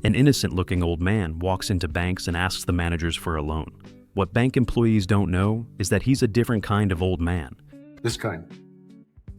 An innocent-looking old man walks into banks and asks the managers for a loan. What bank employees don't know is that he's a different kind of old man. This kind.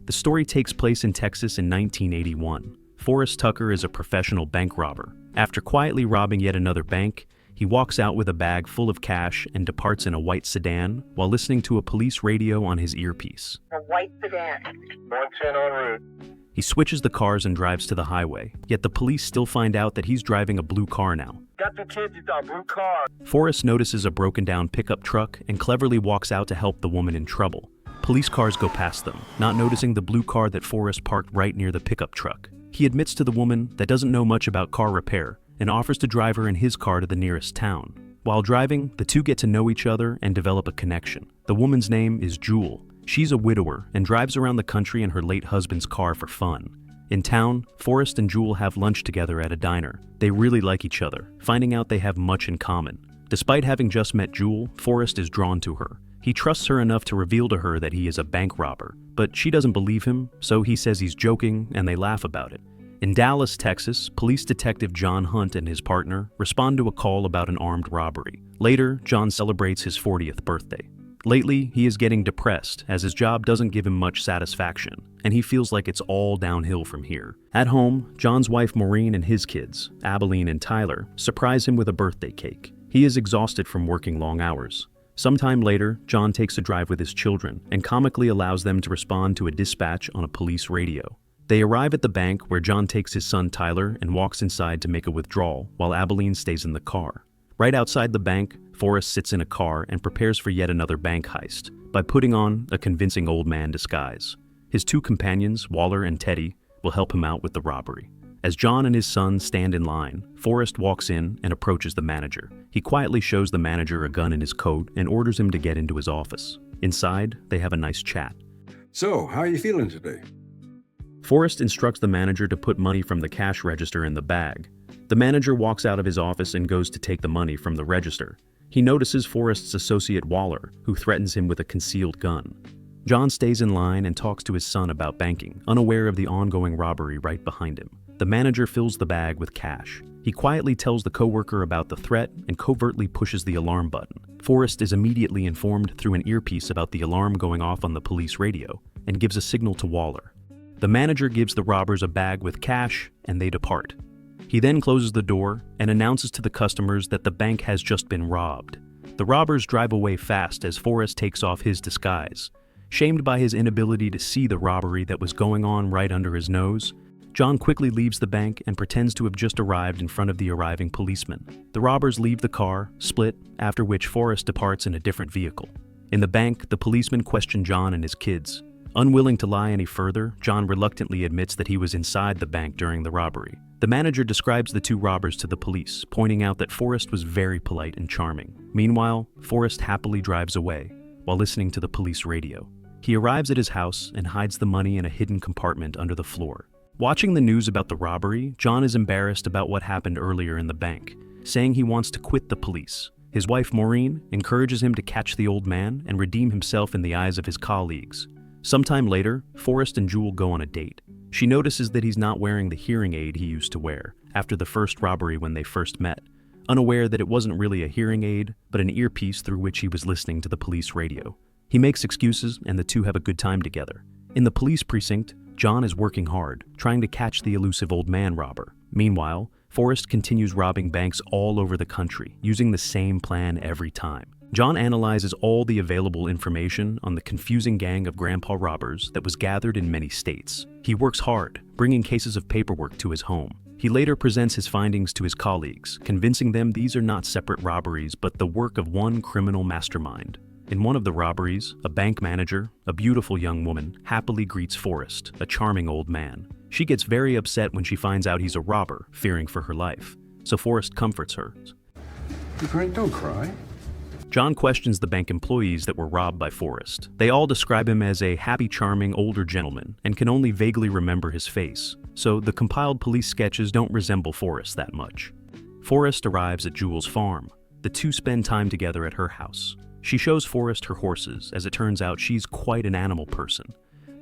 The story takes place in Texas in 1981. Forrest Tucker is a professional bank robber. After quietly robbing yet another bank, he walks out with a bag full of cash and departs in a white sedan while listening to a police radio on his earpiece. A white sedan. 110 en route. He switches the cars and drives to the highway, yet the police still find out that he's driving a blue car now. Got the kids, you got blue car. Forrest notices a broken-down pickup truck and cleverly walks out to help the woman in trouble. Police cars go past them, not noticing the blue car that Forrest parked right near the pickup truck. He admits to the woman that doesn't know much about car repair and offers to drive her in his car to the nearest town. While driving, the two get to know each other and develop a connection. The woman's name is Jewel. She's a widower and drives around the country in her late husband's car for fun. In town, Forrest and Jewel have lunch together at a diner. They really like each other, finding out they have much in common. Despite having just met Jewel, Forrest is drawn to her. He trusts her enough to reveal to her that he is a bank robber, but she doesn't believe him, so he says he's joking and they laugh about it. In Dallas, Texas, police detective John Hunt and his partner respond to a call about an armed robbery. Later, John celebrates his 40th birthday. Lately, he is getting depressed as his job doesn't give him much satisfaction, and he feels like it's all downhill from here. At home, John's wife Maureen and his kids, Abilene and Tyler, surprise him with a birthday cake. He is exhausted from working long hours. Sometime later, John takes a drive with his children and comically allows them to respond to a dispatch on a police radio. They arrive at the bank where John takes his son Tyler and walks inside to make a withdrawal while Abilene stays in the car. Right outside the bank, Forrest sits in a car and prepares for yet another bank heist by putting on a convincing old man disguise. His two companions, Waller and Teddy, will help him out with the robbery. As John and his son stand in line, Forrest walks in and approaches the manager. He quietly shows the manager a gun in his coat and orders him to get into his office. Inside, they have a nice chat. So, how are you feeling today? Forrest instructs the manager to put money from the cash register in the bag. The manager walks out of his office and goes to take the money from the register. He notices Forrest's associate Waller, who threatens him with a concealed gun. John stays in line and talks to his son about banking, unaware of the ongoing robbery right behind him. The manager fills the bag with cash. He quietly tells the coworker about the threat and covertly pushes the alarm button. Forrest is immediately informed through an earpiece about the alarm going off on the police radio and gives a signal to Waller. The manager gives the robbers a bag with cash and they depart. He then closes the door and announces to the customers that the bank has just been robbed. The robbers drive away fast as Forrest takes off his disguise. Shamed by his inability to see the robbery that was going on right under his nose, John quickly leaves the bank and pretends to have just arrived in front of the arriving policeman. The robbers leave the car, split, after which Forrest departs in a different vehicle. In the bank, the policemen question John and his kids. Unwilling to lie any further, John reluctantly admits that he was inside the bank during the robbery. The manager describes the two robbers to the police, pointing out that Forrest was very polite and charming. Meanwhile, Forrest happily drives away while listening to the police radio. He arrives at his house and hides the money in a hidden compartment under the floor. Watching the news about the robbery, John is embarrassed about what happened earlier in the bank, saying he wants to quit the police. His wife Maureen encourages him to catch the old man and redeem himself in the eyes of his colleagues. Sometime later, Forrest and Jewel go on a date. She notices that he's not wearing the hearing aid he used to wear after the first robbery when they first met, unaware that it wasn't really a hearing aid, but an earpiece through which he was listening to the police radio. He makes excuses and the two have a good time together. In the police precinct, John is working hard, trying to catch the elusive old man robber. Meanwhile, Forrest continues robbing banks all over the country, using the same plan every time. John analyzes all the available information on the confusing gang of grandpa robbers that was gathered in many states. He works hard, bringing cases of paperwork to his home. He later presents his findings to his colleagues, convincing them these are not separate robberies but the work of one criminal mastermind. In one of the robberies, a bank manager, a beautiful young woman, happily greets Forrest, a charming old man. She gets very upset when she finds out he's a robber, fearing for her life. So Forrest comforts her. Frank, don't cry. John questions the bank employees that were robbed by Forrest. They all describe him as a happy, charming older gentleman and can only vaguely remember his face, so the compiled police sketches don't resemble Forrest that much. Forrest arrives at Jewel's farm. The two spend time together at her house. She shows Forrest her horses, as it turns out she's quite an animal person.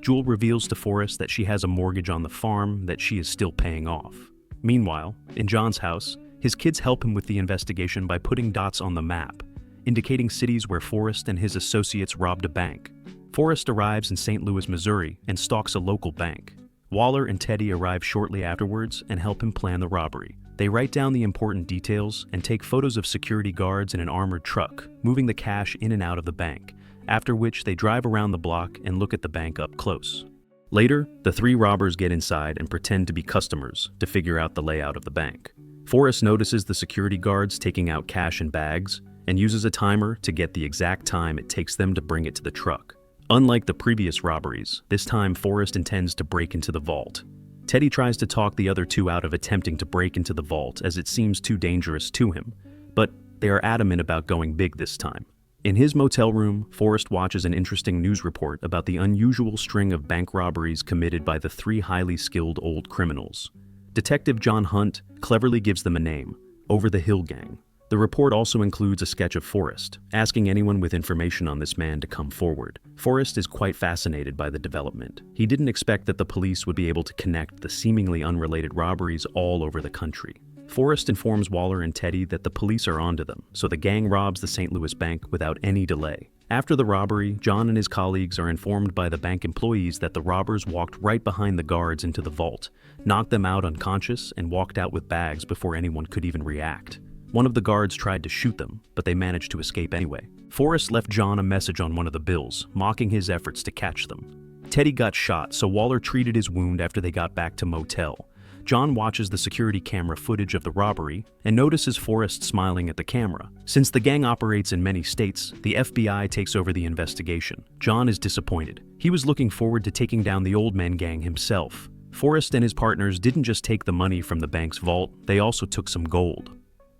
Jewel reveals to Forrest that she has a mortgage on the farm that she is still paying off. Meanwhile, in John's house, His kids help him with the investigation by putting dots on the map, indicating cities where Forrest and his associates robbed a bank. Forrest arrives in St. Louis, Missouri, and stalks a local bank. Waller and Teddy arrive shortly afterwards and help him plan the robbery. They write down the important details and take photos of security guards in an armored truck, moving the cash in and out of the bank, after which they drive around the block and look at the bank up close. Later, the three robbers get inside and pretend to be customers to figure out the layout of the bank. Forrest notices the security guards taking out cash in bags and uses a timer to get the exact time it takes them to bring it to the truck. Unlike the previous robberies, this time Forrest intends to break into the vault. Teddy tries to talk the other two out of attempting to break into the vault as it seems too dangerous to him, but they are adamant about going big this time. In his motel room, Forrest watches an interesting news report about the unusual string of bank robberies committed by the three highly skilled old criminals. Detective John Hunt cleverly gives them a name, Over the Hill Gang. The report also includes a sketch of Forrest, asking anyone with information on this man to come forward. Forrest is quite fascinated by the development. He didn't expect that the police would be able to connect the seemingly unrelated robberies all over the country. Forrest informs Waller and Teddy that the police are onto them, so the gang robs the St. Louis bank without any delay. After the robbery, John and his colleagues are informed by the bank employees that the robbers walked right behind the guards into the vault, knocked them out unconscious, and walked out with bags before anyone could even react. One of the guards tried to shoot them, but they managed to escape anyway. Forrest left John a message on one of the bills, mocking his efforts to catch them. Teddy got shot, so Waller treated his wound after they got back to motel. John watches the security camera footage of the robbery and notices Forrest smiling at the camera. Since the gang operates in many states, the FBI takes over the investigation. John is disappointed. He was looking forward to taking down the Old Men gang himself. Forrest and his partners didn't just take the money from the bank's vault, they also took some gold.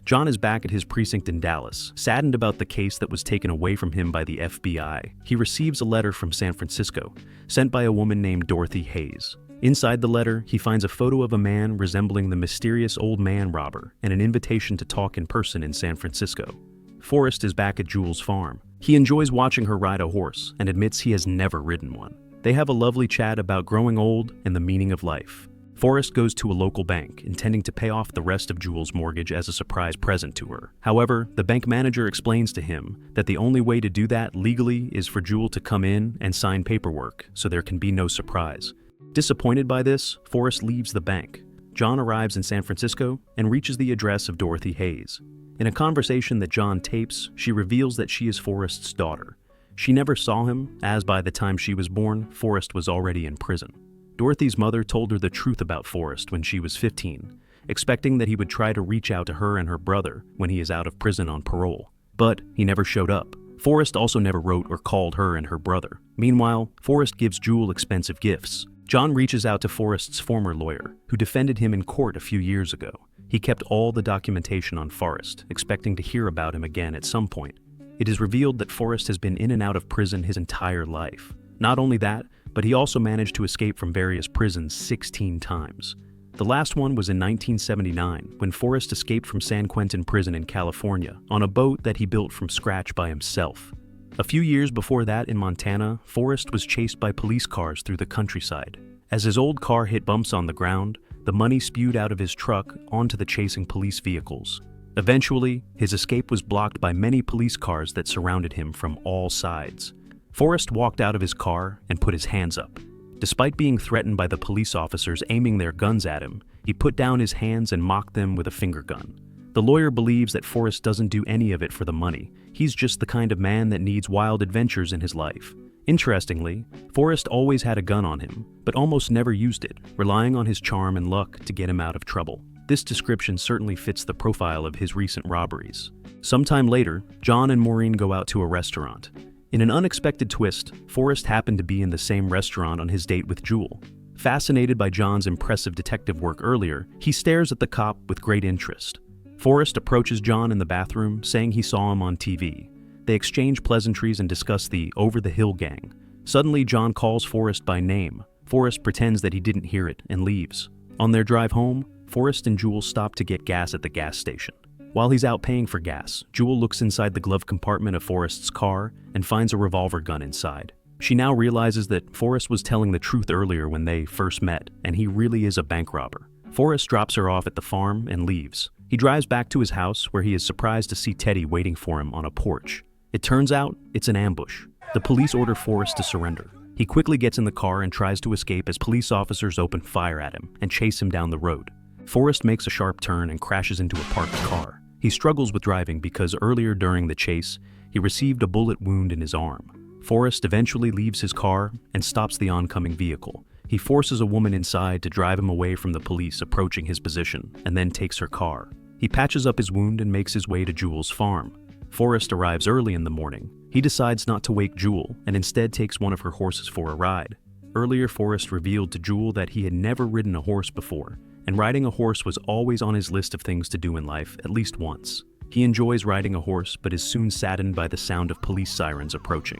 John is back at his precinct in Dallas, saddened about the case that was taken away from him by the FBI. He receives a letter from San Francisco, sent by a woman named Dorothy Hayes. Inside the letter, he finds a photo of a man resembling the mysterious old man robber and an invitation to talk in person in San Francisco. Forrest is back at Jules' farm. He enjoys watching her ride a horse and admits he has never ridden one. They have a lovely chat about growing old and the meaning of life. Forrest goes to a local bank, intending to pay off the rest of Jules' mortgage as a surprise present to her. However, the bank manager explains to him that the only way to do that legally is for Jules to come in and sign paperwork, so there can be no surprise. Disappointed by this, Forrest leaves the bank. John arrives in San Francisco and reaches the address of Dorothy Hayes. In a conversation that John tapes, she reveals that she is Forrest's daughter. She never saw him, as by the time she was born, Forrest was already in prison. Dorothy's mother told her the truth about Forrest when she was 15, expecting that he would try to reach out to her and her brother when he is out of prison on parole. But he never showed up. Forrest also never wrote or called her and her brother. Meanwhile, Forrest gives Jules expensive gifts. John reaches out to Forrest's former lawyer, who defended him in court a few years ago. He kept all the documentation on Forrest, expecting to hear about him again at some point. It is revealed that Forrest has been in and out of prison his entire life. Not only that, but he also managed to escape from various prisons 16 times. The last one was in 1979, when Forrest escaped from San Quentin Prison in California on a boat that he built from scratch by himself. A few years before that in Montana, Forrest was chased by police cars through the countryside. As his old car hit bumps on the ground, the money spewed out of his truck onto the chasing police vehicles. Eventually, his escape was blocked by many police cars that surrounded him from all sides. Forrest walked out of his car and put his hands up. Despite being threatened by the police officers aiming their guns at him, he put down his hands and mocked them with a finger gun. The lawyer believes that Forrest doesn't do any of it for the money. He's just the kind of man that needs wild adventures in his life. Interestingly, Forrest always had a gun on him, but almost never used it, relying on his charm and luck to get him out of trouble. This description certainly fits the profile of his recent robberies. Sometime later, John and Maureen go out to a restaurant. In an unexpected twist, Forrest happened to be in the same restaurant on his date with Jules. Fascinated by John's impressive detective work earlier, he stares at the cop with great interest. Forrest approaches John in the bathroom, saying he saw him on TV. They exchange pleasantries and discuss the Over the Hill Gang. Suddenly, John calls Forrest by name. Forrest pretends that he didn't hear it and leaves. On their drive home, Forrest and Jules stop to get gas at the gas station. While he's out paying for gas, Jules looks inside the glove compartment of Forrest's car and finds a revolver gun inside. She now realizes that Forrest was telling the truth earlier when they first met, and he really is a bank robber. Forrest drops her off at the farm and leaves. He drives back to his house where he is surprised to see Teddy waiting for him on a porch. It turns out it's an ambush. The police order Forrest to surrender. He quickly gets in the car and tries to escape as police officers open fire at him and chase him down the road. Forrest makes a sharp turn and crashes into a parked car. He struggles with driving because earlier during the chase, he received a bullet wound in his arm. Forrest eventually leaves his car and stops the oncoming vehicle. He forces a woman inside to drive him away from the police approaching his position and then takes her car. He patches up his wound and makes his way to Jewel's farm. Forrest arrives early in the morning. He decides not to wake Jewel and instead takes one of her horses for a ride. Earlier, Forrest revealed to Jewel that he had never ridden a horse before, and riding a horse was always on his list of things to do in life at least once. He enjoys riding a horse but is soon saddened by the sound of police sirens approaching.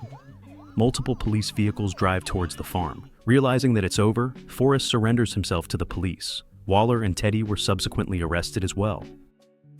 Multiple police vehicles drive towards the farm. Realizing that it's over, Forrest surrenders himself to the police. Waller and Teddy were subsequently arrested as well.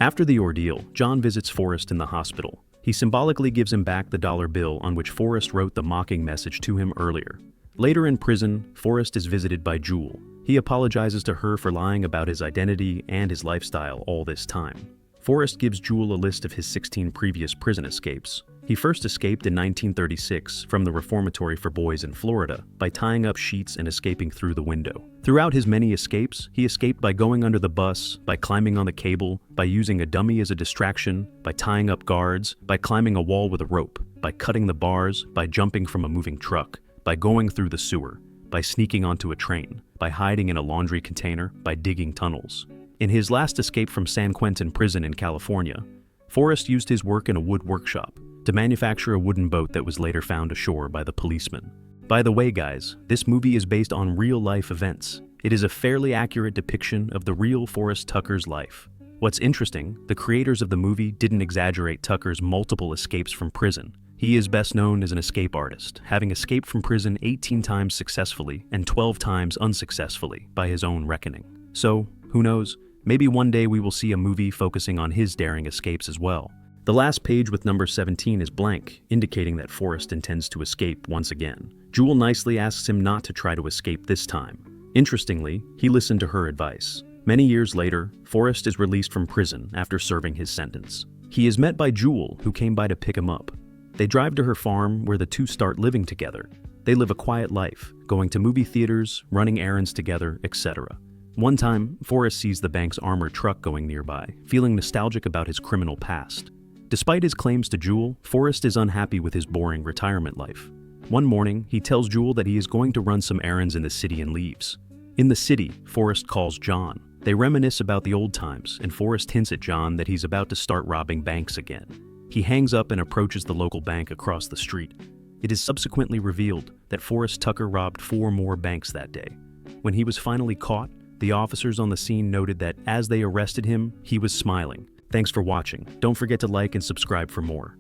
After the ordeal, John visits Forrest in the hospital. He symbolically gives him back the dollar bill on which Forrest wrote the mocking message to him earlier. Later in prison, Forrest is visited by Jewel. He apologizes to her for lying about his identity and his lifestyle all this time. Forrest gives Jewel a list of his 16 previous prison escapes. He first escaped in 1936 from the reformatory for boys in Florida by tying up sheets and escaping through the window. Throughout his many escapes, he escaped by going under the bus, by climbing on the cable, by using a dummy as a distraction, by tying up guards, by climbing a wall with a rope, by cutting the bars, by jumping from a moving truck, by going through the sewer, by sneaking onto a train, by hiding in a laundry container, by digging tunnels. In his last escape from San Quentin prison in California, Forrest used his work in a wood workshop to manufacture a wooden boat that was later found ashore by the policeman. By the way, guys, this movie is based on real-life events. It is a fairly accurate depiction of the real Forrest Tucker's life. What's interesting, the creators of the movie didn't exaggerate Tucker's multiple escapes from prison. He is best known as an escape artist, having escaped from prison 18 times successfully and 12 times unsuccessfully by his own reckoning. So, who knows? Maybe one day we will see a movie focusing on his daring escapes as well. The last page with number 17 is blank, indicating that Forrest intends to escape once again. Jewel nicely asks him not to try to escape this time. Interestingly, he listened to her advice. Many years later, Forrest is released from prison after serving his sentence. He is met by Jewel, who came by to pick him up. They drive to her farm where the two start living together. They live a quiet life, going to movie theaters, running errands together, etc. One time, Forrest sees the bank's armored truck going nearby, feeling nostalgic about his criminal past. Despite his claims to Jewel, Forrest is unhappy with his boring retirement life. One morning, he tells Jewel that he is going to run some errands in the city and leaves. In the city, Forrest calls John. They reminisce about the old times, and Forrest hints at John that he's about to start robbing banks again. He hangs up and approaches the local bank across the street. It is subsequently revealed that Forrest Tucker robbed 4 more banks that day. When he was finally caught, the officers on the scene noted that as they arrested him, he was smiling. Thanks for watching. Don't forget to like and subscribe for more.